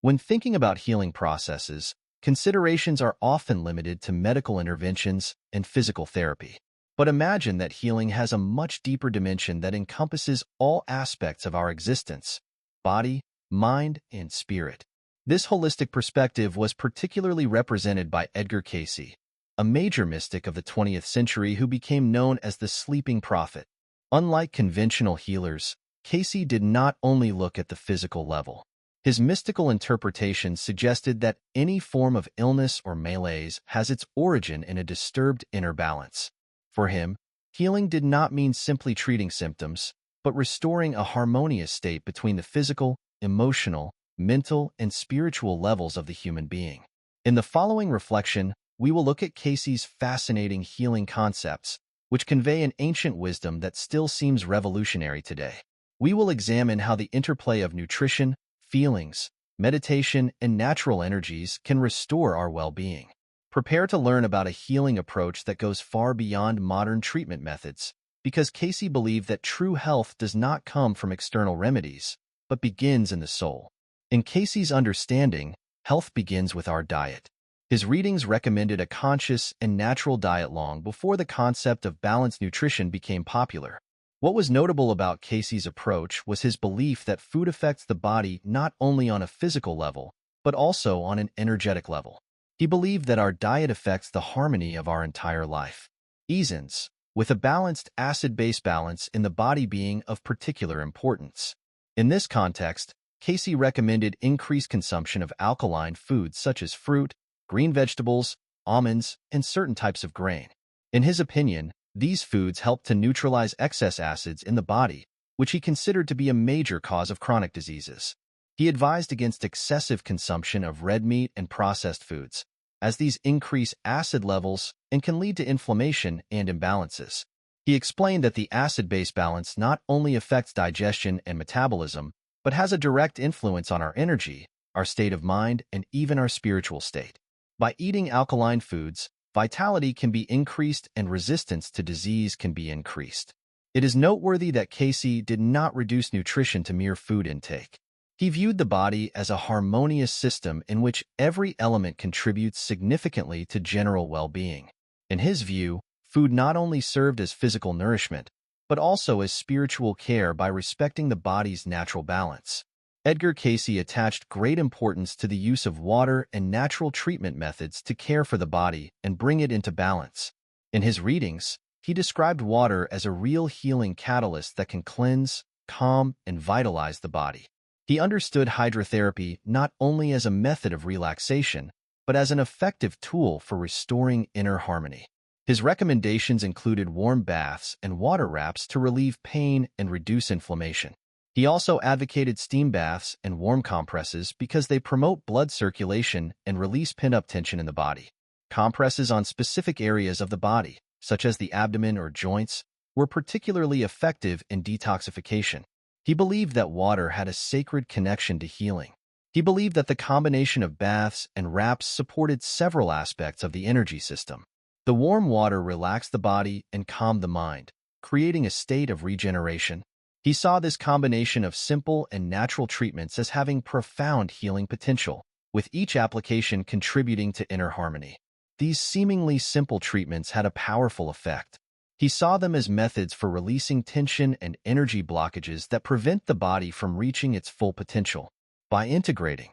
When thinking about healing processes, considerations are often limited to medical interventions and physical therapy. But imagine that healing has a much deeper dimension that encompasses all aspects of our existence: body, mind, and spirit. This holistic perspective was particularly represented by Edgar Cayce, a major mystic of the 20th century who became known as the sleeping prophet. Unlike conventional healers, Cayce did not only look at the physical level. His mystical interpretation suggested that any form of illness or malaise has its origin in a disturbed inner balance. For him, healing did not mean simply treating symptoms, but restoring a harmonious state between the physical, emotional, mental, and spiritual levels of the human being. In the following reflection, we will look at Cayce's fascinating healing concepts, which convey an ancient wisdom that still seems revolutionary today. We will examine how the interplay of nutrition, feelings, meditation, and natural energies can restore our well-being. Prepare to learn about a healing approach that goes far beyond modern treatment methods, because Cayce believed that true health does not come from external remedies, but begins in the soul. In Cayce's understanding, health begins with our diet. His readings recommended a conscious and natural diet long before the concept of balanced nutrition became popular. What was notable about Cayce's approach was his belief that food affects the body not only on a physical level, but also on an energetic level. He believed that our diet affects the harmony of our entire life. Easons, with a balanced acid-base balance in the body being of particular importance. In this context, Cayce recommended increased consumption of alkaline foods such as fruit, green vegetables, almonds, and certain types of grain. In his opinion, these foods help to neutralize excess acids in the body, which he considered to be a major cause of chronic diseases. He advised against excessive consumption of red meat and processed foods, as these increase acid levels and can lead to inflammation and imbalances. He explained that the acid-base balance not only affects digestion and metabolism, but has a direct influence on our energy, our state of mind, and even our spiritual state. By eating alkaline foods, vitality can be increased and resistance to disease can be increased. It is noteworthy that Cayce did not reduce nutrition to mere food intake. He viewed the body as a harmonious system in which every element contributes significantly to general well-being. In his view, food not only served as physical nourishment, but also as spiritual care by respecting the body's natural balance. Edgar Cayce attached great importance to the use of water and natural treatment methods to care for the body and bring it into balance. In his readings, he described water as a real healing catalyst that can cleanse, calm, and vitalize the body. He understood hydrotherapy not only as a method of relaxation, but as an effective tool for restoring inner harmony. His recommendations included warm baths and water wraps to relieve pain and reduce inflammation. He also advocated steam baths and warm compresses because they promote blood circulation and release pent-up tension in the body. Compresses on specific areas of the body, such as the abdomen or joints, were particularly effective in detoxification. He believed that water had a sacred connection to healing. He believed that the combination of baths and wraps supported several aspects of the energy system. The warm water relaxed the body and calmed the mind, creating a state of regeneration. He saw this combination of simple and natural treatments as having profound healing potential, with each application contributing to inner harmony. These seemingly simple treatments had a powerful effect. He saw them as methods for releasing tension and energy blockages that prevent the body from reaching its full potential. By integrating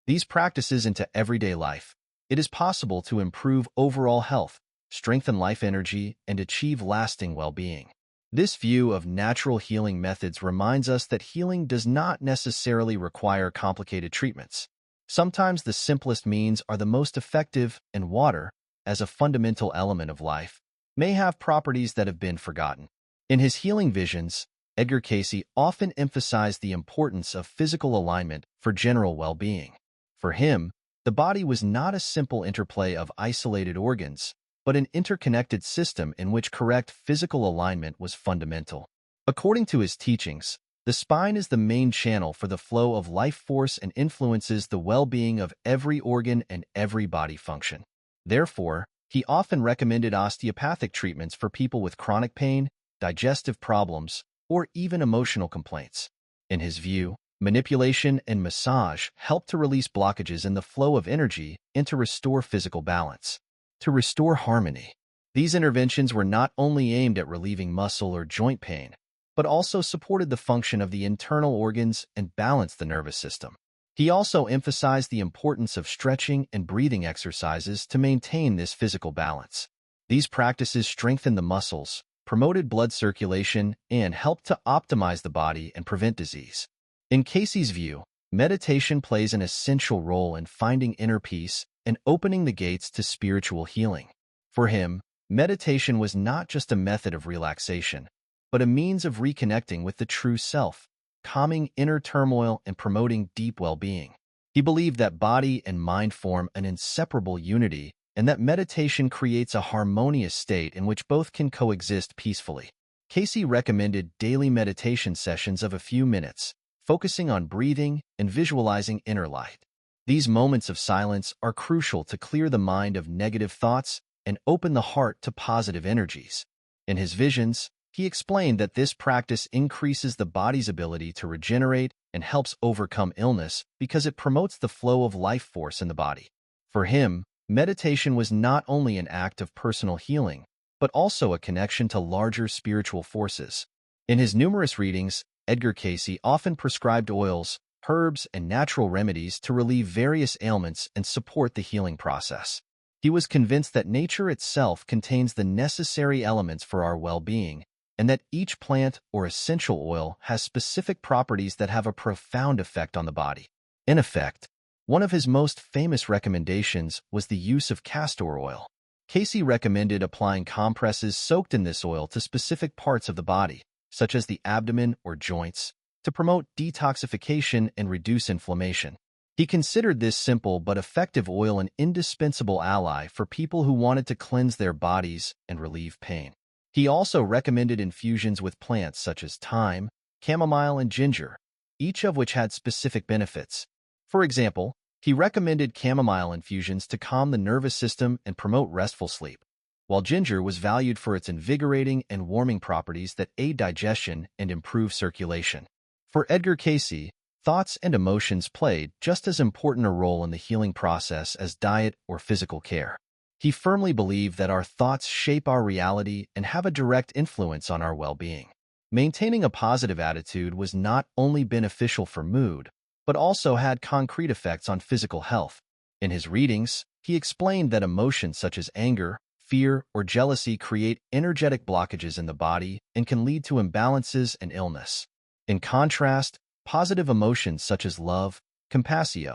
these practices into everyday life, it is possible to improve overall health, strengthen life energy, and achieve lasting well-being. This view of natural healing methods reminds us that healing does not necessarily require complicated treatments. Sometimes the simplest means are the most effective, and water, as a fundamental element of life, may have properties that have been forgotten. In his healing visions, Edgar Cayce often emphasized the importance of physical alignment for general well-being. For him, the body was not a simple interplay of isolated organs, but an interconnected system in which correct physical alignment was fundamental. According to his teachings, the spine is the main channel for the flow of life force and influences the well-being of every organ and every body function. Therefore, he often recommended osteopathic treatments for people with chronic pain, digestive problems, or even emotional complaints. In his view, Manipulation and massage help to release blockages in the flow of energy and to restore physical balance. To restore harmony, these interventions were not only aimed at relieving muscle or joint pain, but also supported the function of the internal organs and balanced the nervous system. He also emphasized the importance of stretching and breathing exercises to maintain this physical balance. These practices strengthened the muscles, promoted blood circulation, and helped to optimize the body and prevent disease. In Cayce's view, meditation plays an essential role in finding inner peace and opening the gates to spiritual healing. For him, meditation was not just a method of relaxation, but a means of reconnecting with the true self, calming inner turmoil and promoting deep well-being. He believed that body and mind form an inseparable unity and that meditation creates a harmonious state in which both can coexist peacefully. Cayce recommended daily meditation sessions of a few minutes, focusing on breathing and visualizing inner light. These moments of silence are crucial to clear the mind of negative thoughts and open the heart to positive energies. In his visions, he explained that this practice increases the body's ability to regenerate and helps overcome illness because it promotes the flow of life force in the body. For him, meditation was not only an act of personal healing, but also a connection to larger spiritual forces. In his numerous readings, Edgar Cayce often prescribed oils, herbs, and natural remedies to relieve various ailments and support the healing process. He was convinced that nature itself contains the necessary elements for our well-being, and that each plant or essential oil has specific properties that have a profound effect on the body. In effect, one of his most famous recommendations was the use of castor oil. Cayce recommended applying compresses soaked in this oil to specific parts of the body, such as the abdomen or joints, to promote detoxification and reduce inflammation. He considered this simple but effective oil an indispensable ally for people who wanted to cleanse their bodies and relieve pain. He also recommended infusions with plants such as thyme, chamomile, and ginger, each of which had specific benefits. For example, he recommended chamomile infusions to calm the nervous system and promote restful sleep, while ginger was valued for its invigorating and warming properties that aid digestion and improve circulation. For Edgar Cayce, thoughts and emotions played just as important a role in the healing process as diet or physical care. He firmly believed that our thoughts shape our reality and have a direct influence on our well-being. Maintaining a positive attitude was not only beneficial for mood, but also had concrete effects on physical health. In his readings, he explained that emotions such as anger, fear, or jealousy create energetic blockages in the body and can lead to imbalances and illness. In contrast, positive emotions such as love, compassion,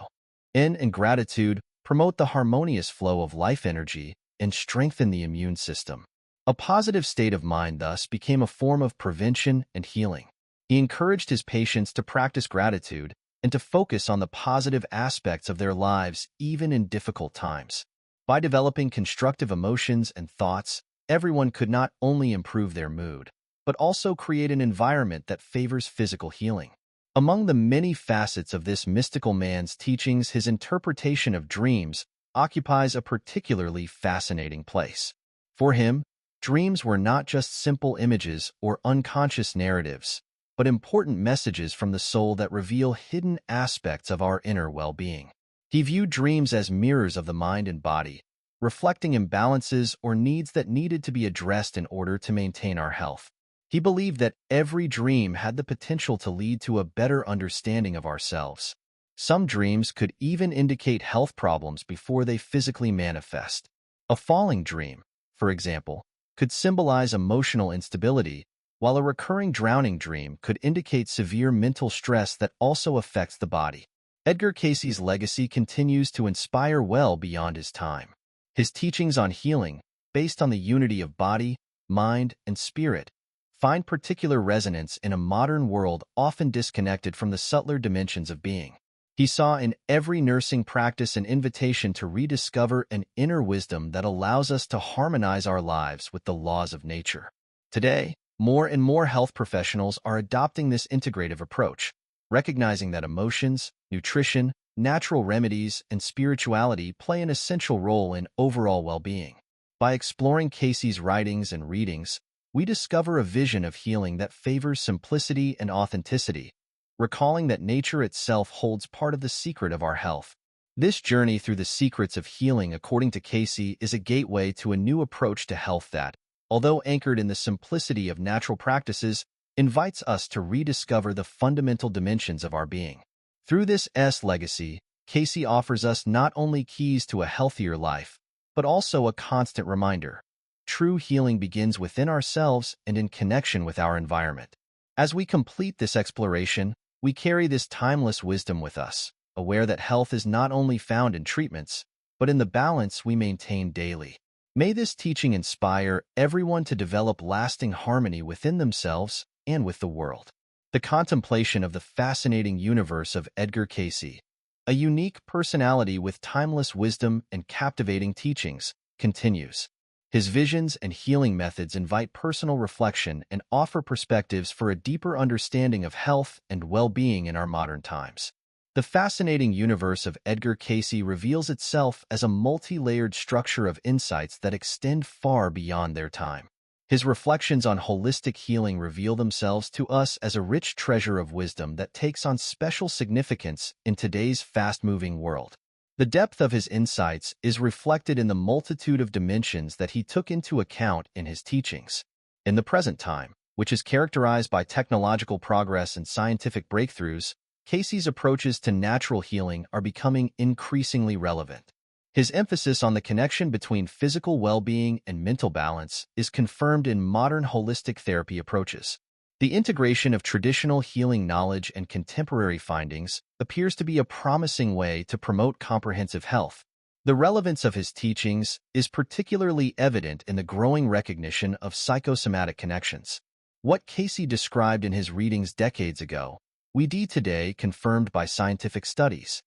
and gratitude promote the harmonious flow of life energy and strengthen the immune system. A positive state of mind thus became a form of prevention and healing. He encouraged his patients to practice gratitude and to focus on the positive aspects of their lives even in difficult times. By developing constructive emotions and thoughts, everyone could not only improve their mood, but also create an environment that favors physical healing. Among the many facets of this mystical man's teachings, his interpretation of dreams occupies a particularly fascinating place. For him, dreams were not just simple images or unconscious narratives, but important messages from the soul that reveal hidden aspects of our inner well-being. He viewed dreams as mirrors of the mind and body, reflecting imbalances or needs that needed to be addressed in order to maintain our health. He believed that every dream had the potential to lead to a better understanding of ourselves. Some dreams could even indicate health problems before they physically manifest. A falling dream, for example, could symbolize emotional instability, while a recurring drowning dream could indicate severe mental stress that also affects the body. Edgar Cayce's legacy continues to inspire well beyond his time. His teachings on healing, based on the unity of body, mind, and spirit, find particular resonance in a modern world often disconnected from the subtler dimensions of being. He saw in every nursing practice an invitation to rediscover an inner wisdom that allows us to harmonize our lives with the laws of nature. Today, more and more health professionals are adopting this integrative approach, recognizing that emotions, nutrition, natural remedies, and spirituality play an essential role in overall well-being. By exploring Cayce's writings and readings, we discover a vision of healing that favors simplicity and authenticity, recalling that nature itself holds part of the secret of our health. This journey through the secrets of healing, according to Cayce, is a gateway to a new approach to health that, although anchored in the simplicity of natural practices, invites us to rediscover the fundamental dimensions of our being. Through this legacy, Cayce offers us not only keys to a healthier life, but also a constant reminder. True healing begins within ourselves and in connection with our environment. As we complete this exploration, we carry this timeless wisdom with us, aware that health is not only found in treatments, but in the balance we maintain daily. May this teaching inspire everyone to develop lasting harmony within themselves and with the world. The contemplation of the fascinating universe of Edgar Cayce, a unique personality with timeless wisdom and captivating teachings, continues. His visions and healing methods invite personal reflection and offer perspectives for a deeper understanding of health and well-being in our modern times. The fascinating universe of Edgar Cayce reveals itself as a multi-layered structure of insights that extend far beyond their time. His reflections on holistic healing reveal themselves to us as a rich treasure of wisdom that takes on special significance in today's fast-moving world. The depth of his insights is reflected in the multitude of dimensions that he took into account in his teachings. In the present time, which is characterized by technological progress and scientific breakthroughs, Cayce's approaches to natural healing are becoming increasingly relevant. His emphasis on the connection between physical well-being and mental balance is confirmed in modern holistic therapy approaches. The integration of traditional healing knowledge and contemporary findings appears to be a promising way to promote comprehensive health. The relevance of his teachings is particularly evident in the growing recognition of psychosomatic connections. What Cayce described in his readings decades ago, we see today confirmed by scientific studies.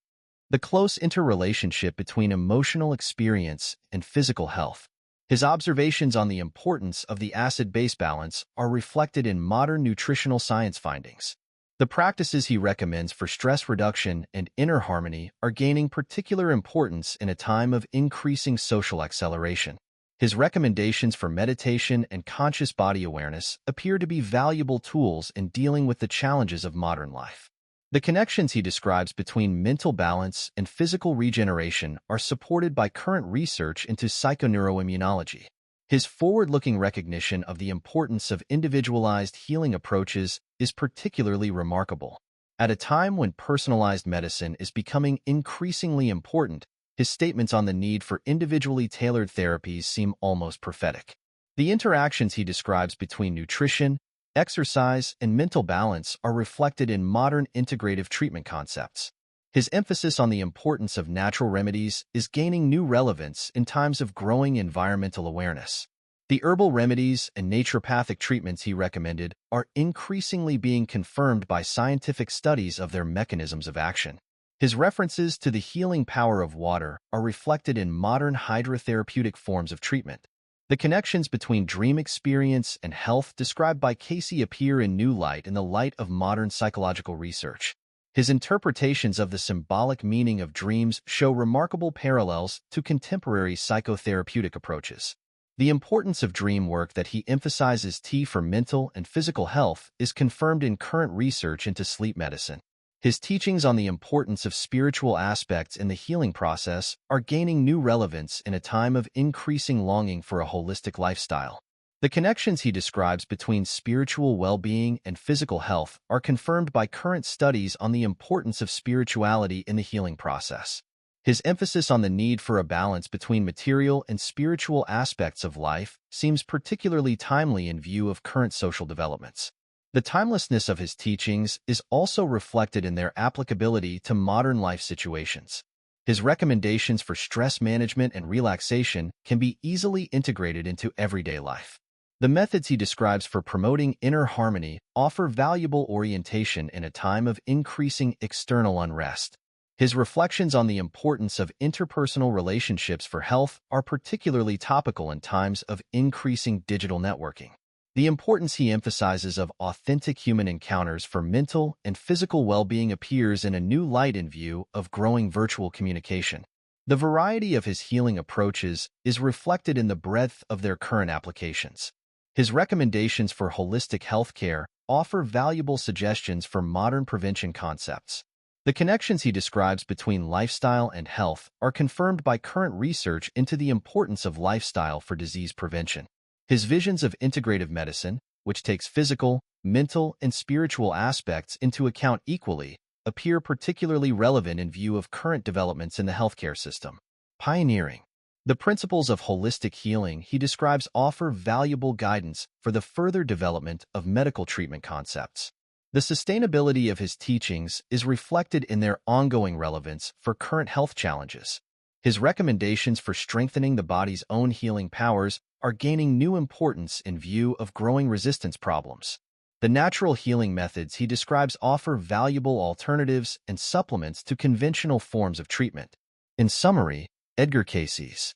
The close interrelationship between emotional experience and physical health. His observations on the importance of the acid-base balance are reflected in modern nutritional science findings. The practices he recommends for stress reduction and inner harmony are gaining particular importance in a time of increasing social acceleration. His recommendations for meditation and conscious body awareness appear to be valuable tools in dealing with the challenges of modern life. The connections he describes between mental balance and physical regeneration are supported by current research into psychoneuroimmunology. His forward-looking recognition of the importance of individualized healing approaches is particularly remarkable. At a time when personalized medicine is becoming increasingly important, his statements on the need for individually tailored therapies seem almost prophetic. The interactions he describes between nutrition, exercise, and mental balance are reflected in modern integrative treatment concepts. His emphasis on the importance of natural remedies is gaining new relevance in times of growing environmental awareness. The herbal remedies and naturopathic treatments he recommended are increasingly being confirmed by scientific studies of their mechanisms of action. His references to the healing power of water are reflected in modern hydrotherapeutic forms of treatment. The connections between dream experience and health described by Cayce appear in new light in the light of modern psychological research. His interpretations of the symbolic meaning of dreams show remarkable parallels to contemporary psychotherapeutic approaches. The importance of dream work that he emphasizes for mental and physical health is confirmed in current research into sleep medicine. His teachings on the importance of spiritual aspects in the healing process are gaining new relevance in a time of increasing longing for a holistic lifestyle. The connections he describes between spiritual well-being and physical health are confirmed by current studies on the importance of spirituality in the healing process. His emphasis on the need for a balance between material and spiritual aspects of life seems particularly timely in view of current social developments. The timelessness of his teachings is also reflected in their applicability to modern life situations. His recommendations for stress management and relaxation can be easily integrated into everyday life. The methods he describes for promoting inner harmony offer valuable orientation in a time of increasing external unrest. His reflections on the importance of interpersonal relationships for health are particularly topical in times of increasing digital networking. The importance he emphasizes of authentic human encounters for mental and physical well-being appears in a new light in view of growing virtual communication. The variety of his healing approaches is reflected in the breadth of their current applications. His recommendations for holistic healthcare offer valuable suggestions for modern prevention concepts. The connections he describes between lifestyle and health are confirmed by current research into the importance of lifestyle for disease prevention. His visions of integrative medicine, which takes physical, mental, and spiritual aspects into account equally, appear particularly relevant in view of current developments in the healthcare system. Pioneering. The principles of holistic healing he describes offer valuable guidance for the further development of medical treatment concepts. The sustainability of his teachings is reflected in their ongoing relevance for current health challenges. His recommendations for strengthening the body's own healing powers are gaining new importance in view of growing resistance problems. The natural healing methods he describes offer valuable alternatives and supplements to conventional forms of treatment. In summary, Edgar Cayce's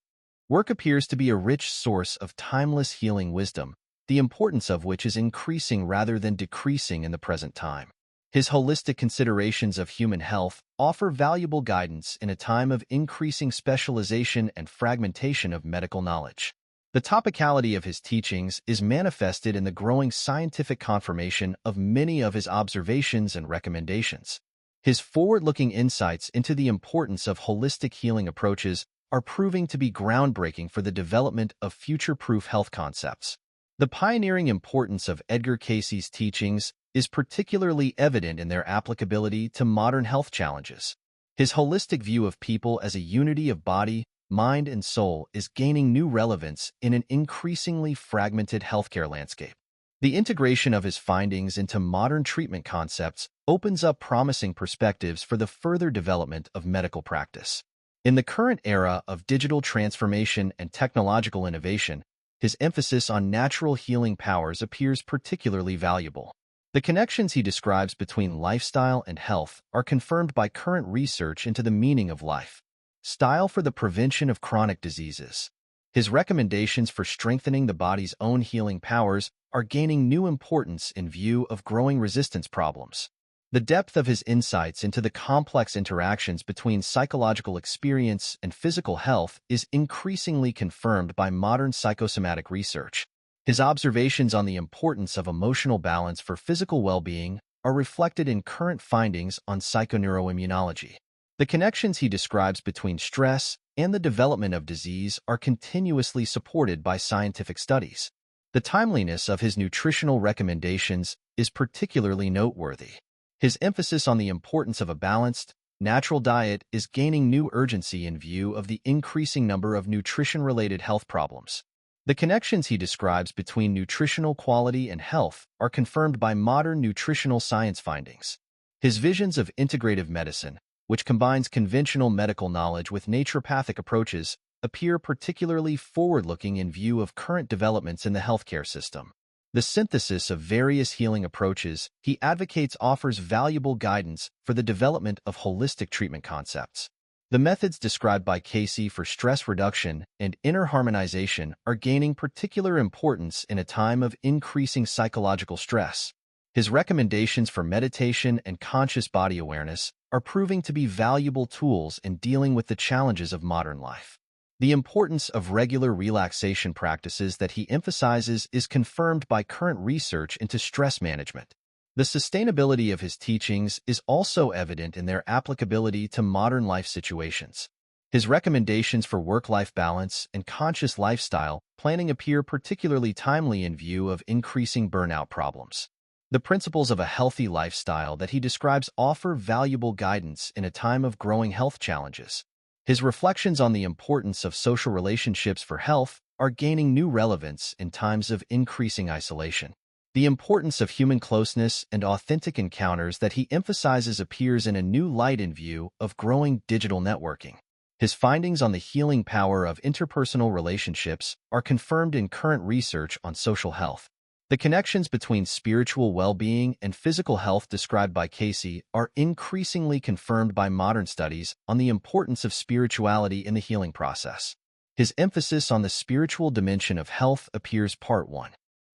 work appears to be a rich source of timeless healing wisdom, the importance of which is increasing rather than decreasing in the present time. His holistic considerations of human health offer valuable guidance in a time of increasing specialization and fragmentation of medical knowledge. The topicality of his teachings is manifested in the growing scientific confirmation of many of his observations and recommendations. His forward-looking insights into the importance of holistic healing approaches are proving to be groundbreaking for the development of future-proof health concepts. The pioneering importance of Edgar Cayce's teachings is particularly evident in their applicability to modern health challenges. His holistic view of people as a unity of body, mind, and soul is gaining new relevance in an increasingly fragmented healthcare landscape. The integration of his findings into modern treatment concepts opens up promising perspectives for the further development of medical practice. In the current era of digital transformation and technological innovation, his emphasis on natural healing powers appears particularly valuable. The connections he describes between lifestyle and health are confirmed by current research into the meaning of life. Style for the prevention of chronic diseases. His recommendations for strengthening the body's own healing powers are gaining new importance in view of growing resistance problems. The depth of his insights into the complex interactions between psychological experience and physical health is increasingly confirmed by modern psychosomatic research. His observations on the importance of emotional balance for physical well-being are reflected in current findings on psychoneuroimmunology. The connections he describes between stress and the development of disease are continuously supported by scientific studies. The timeliness of his nutritional recommendations is particularly noteworthy. His emphasis on the importance of a balanced, natural diet is gaining new urgency in view of the increasing number of nutrition-related health problems. The connections he describes between nutritional quality and health are confirmed by modern nutritional science findings. His visions of integrative medicine, which combines conventional medical knowledge with naturopathic approaches, appear particularly forward-looking in view of current developments in the healthcare system. The synthesis of various healing approaches he advocates offers valuable guidance for the development of holistic treatment concepts. The methods described by Cayce for stress reduction and inner harmonization are gaining particular importance in a time of increasing psychological stress. His recommendations for meditation and conscious body awareness are proving to be valuable tools in dealing with the challenges of modern life. The importance of regular relaxation practices that he emphasizes is confirmed by current research into stress management. The sustainability of his teachings is also evident in their applicability to modern life situations. His recommendations for work-life balance and conscious lifestyle planning appear particularly timely in view of increasing burnout problems. The principles of a healthy lifestyle that he describes offer valuable guidance in a time of growing health challenges. His reflections on the importance of social relationships for health are gaining new relevance in times of increasing isolation. The importance of human closeness and authentic encounters that he emphasizes appears in a new light in view of growing digital networking. His findings on the healing power of interpersonal relationships are confirmed in current research on social health. The connections between spiritual well-being and physical health described by Cayce are increasingly confirmed by modern studies on the importance of spirituality in the healing process. His emphasis on the spiritual dimension of health appears Part 1.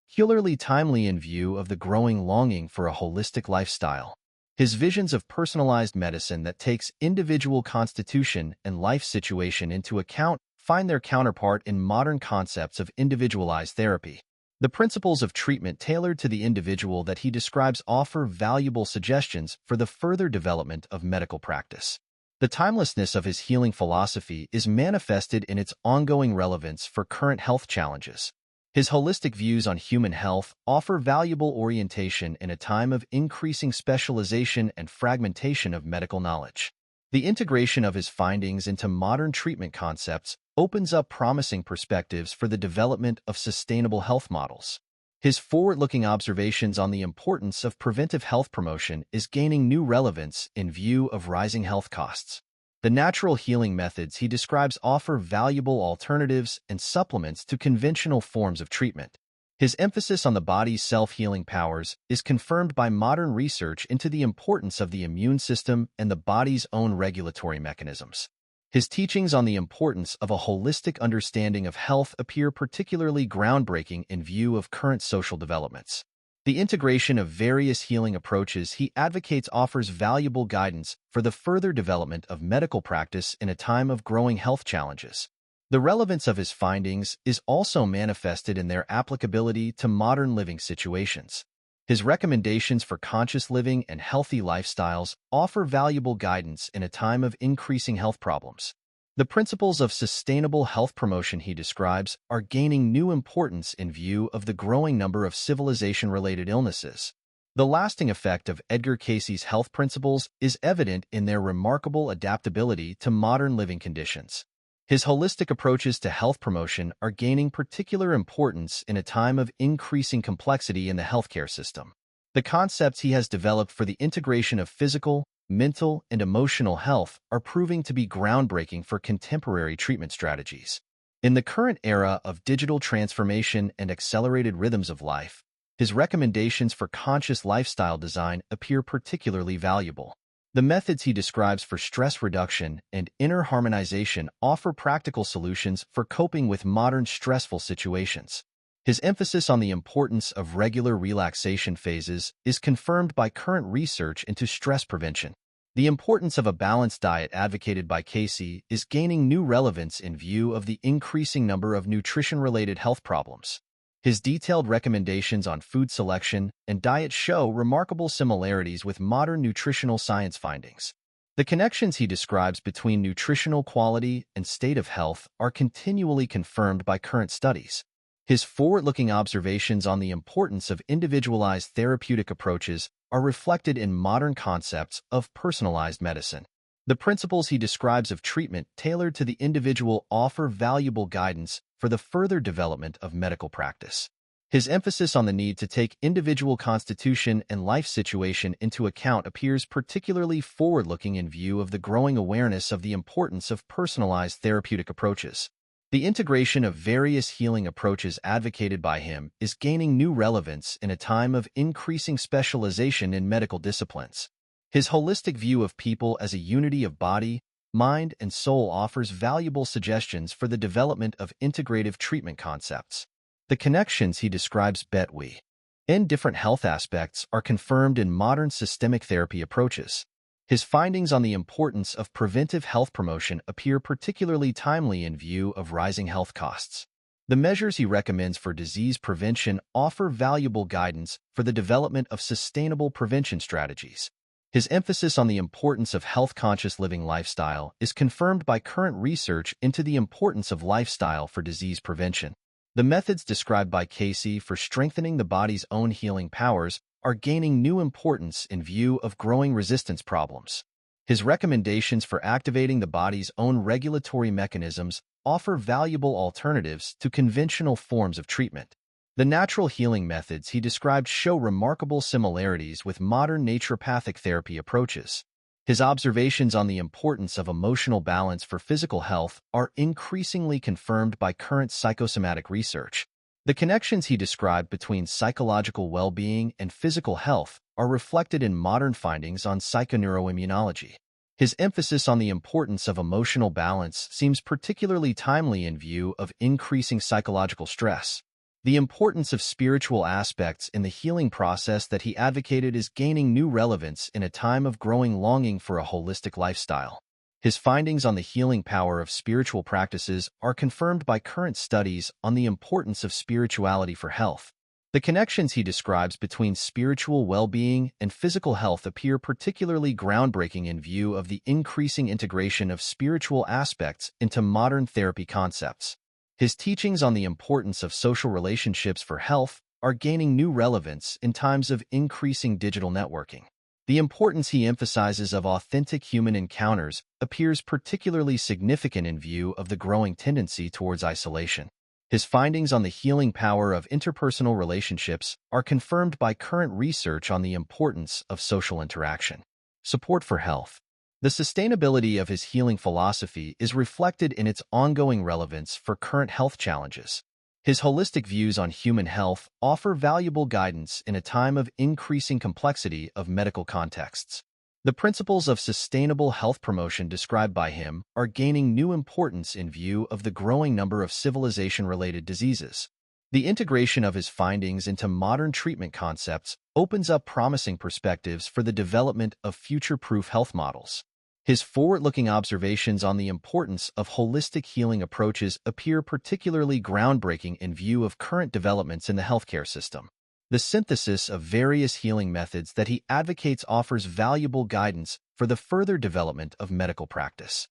Peculiarly timely in view of the growing longing for a holistic lifestyle. His visions of personalized medicine that takes individual constitution and life situation into account find their counterpart in modern concepts of individualized therapy. The principles of treatment tailored to the individual that he describes offer valuable suggestions for the further development of medical practice. The timelessness of his healing philosophy is manifested in its ongoing relevance for current health challenges. His holistic views on human health offer valuable orientation in a time of increasing specialization and fragmentation of medical knowledge. The integration of his findings into modern treatment concepts opens up promising perspectives for the development of sustainable health models. His forward-looking observations on the importance of preventive health promotion is gaining new relevance in view of rising health costs. The natural healing methods he describes offer valuable alternatives and supplements to conventional forms of treatment. His emphasis on the body's self-healing powers is confirmed by modern research into the importance of the immune system and the body's own regulatory mechanisms. His teachings on the importance of a holistic understanding of health appear particularly groundbreaking in view of current social developments. The integration of various healing approaches he advocates offers valuable guidance for the further development of medical practice in a time of growing health challenges. The relevance of his findings is also manifested in their applicability to modern living situations. His recommendations for conscious living and healthy lifestyles offer valuable guidance in a time of increasing health problems. The principles of sustainable health promotion he describes are gaining new importance in view of the growing number of civilization-related illnesses. The lasting effect of Edgar Cayce's health principles is evident in their remarkable adaptability to modern living conditions. His holistic approaches to health promotion are gaining particular importance in a time of increasing complexity in the healthcare system. The concepts he has developed for the integration of physical, mental, and emotional health are proving to be groundbreaking for contemporary treatment strategies. In the current era of digital transformation and accelerated rhythms of life, his recommendations for conscious lifestyle design appear particularly valuable. The methods he describes for stress reduction and inner harmonization offer practical solutions for coping with modern stressful situations. His emphasis on the importance of regular relaxation phases is confirmed by current research into stress prevention. The importance of a balanced diet advocated by Cayce is gaining new relevance in view of the increasing number of nutrition-related health problems. His detailed recommendations on food selection and diet show remarkable similarities with modern nutritional science findings. The connections he describes between nutritional quality and state of health are continually confirmed by current studies. His forward-looking observations on the importance of individualized therapeutic approaches are reflected in modern concepts of personalized medicine. The principles he describes of treatment tailored to the individual offer valuable guidance for the further development of medical practice. His emphasis on the need to take individual constitution and life situation into account appears particularly forward-looking in view of the growing awareness of the importance of personalized therapeutic approaches. The integration of various healing approaches advocated by him is gaining new relevance in a time of increasing specialization in medical disciplines. His holistic view of people as a unity of body, mind, and soul offers valuable suggestions for the development of integrative treatment concepts. The connections he describes between different health aspects are confirmed in modern systemic therapy approaches. His findings on the importance of preventive health promotion appear particularly timely in view of rising health costs. The measures he recommends for disease prevention offer valuable guidance for the development of sustainable prevention strategies. His emphasis on the importance of health-conscious living lifestyle is confirmed by current research into the importance of lifestyle for disease prevention. The methods described by Cayce for strengthening the body's own healing powers are gaining new importance in view of growing resistance problems. His recommendations for activating the body's own regulatory mechanisms offer valuable alternatives to conventional forms of treatment. The natural healing methods he described show remarkable similarities with modern naturopathic therapy approaches. His observations on the importance of emotional balance for physical health are increasingly confirmed by current psychosomatic research. The connections he described between psychological well-being and physical health are reflected in modern findings on psychoneuroimmunology. His emphasis on the importance of emotional balance seems particularly timely in view of increasing psychological stress. The importance of spiritual aspects in the healing process that he advocated is gaining new relevance in a time of growing longing for a holistic lifestyle. His findings on the healing power of spiritual practices are confirmed by current studies on the importance of spirituality for health. The connections he describes between spiritual well-being and physical health appear particularly groundbreaking in view of the increasing integration of spiritual aspects into modern therapy concepts. His teachings on the importance of social relationships for health are gaining new relevance in times of increasing digital networking. The importance he emphasizes of authentic human encounters appears particularly significant in view of the growing tendency towards isolation. His findings on the healing power of interpersonal relationships are confirmed by current research on the importance of social interaction. Support for health. The sustainability of his healing philosophy is reflected in its ongoing relevance for current health challenges. His holistic views on human health offer valuable guidance in a time of increasing complexity of medical contexts. The principles of sustainable health promotion described by him are gaining new importance in view of the growing number of civilization-related diseases. The integration of his findings into modern treatment concepts opens up promising perspectives for the development of future-proof health models. His forward-looking observations on the importance of holistic healing approaches appear particularly groundbreaking in view of current developments in the healthcare system. The synthesis of various healing methods that he advocates offers valuable guidance for the further development of medical practice.